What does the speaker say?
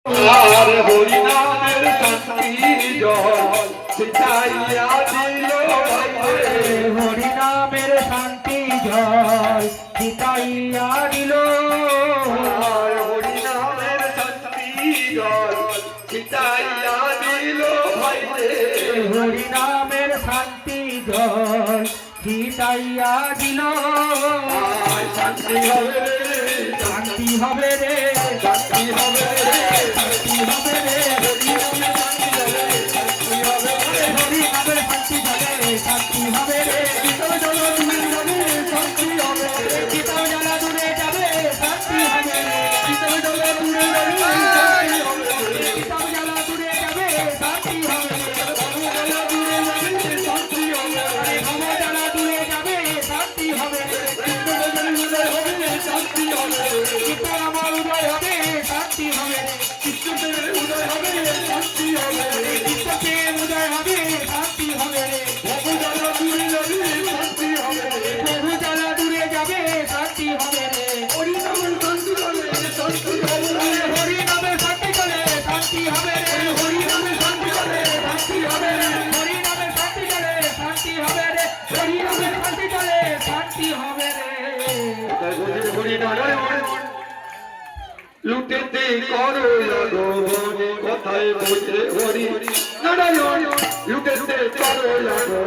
আর হরি নামের শান্তি জল ছিটাইয়া দিল হরি নামের শান্তি জল ছিটাইয়া দিল আর হরি নামের শান্তি জল ছিটাইয়া দিল ভাই হরি নামের শান্তি জল ছিটাইয়া দিল শান্তি হবে শান্তি হবে রে শান্তি হবে শান্তি হবে রে হরি নামের শান্তি জলে শান্তি হবে রে চিতাও জ্বালা দূরে যাবে শান্তি হবে রে চিতাও জ্বালা দূরে যাবে শান্তি হবে রে চিতাও জ্বালা দূরে যাবে শান্তি হবে রে চিতাও জ্বালা দূরে যাবে শান্তি হবে রে ভব জ্বালা দূরে যাবে শান্তি হবে রে চিত্ত আমার উদয় হবে শান্তি হবে রে কৃষ্ণদেবের উদয় হবে শান্তি হবে চিত্তকে উদয় হবে শান্তি হবে রে ভবজালা দূরে যাবে শান্তি হবে প্রভু জ্বালা দূরে যাবে শান্তি হবে রে হরি নামের শান্তি হবে শান্তি হবে হরি নামে শান্তি চলে শান্তি হবে রে হরি নামের শান্তি হবে শান্তি হবে হরি নামে শান্তি চলে শান্তি হবে রে হরি নামে শান্তি চলে শান্তি হবে রে হরি নারায়ণ লুটেতে করো লাগো কথায় বসে হরি নারায়ণ লুটেতে করো লাগো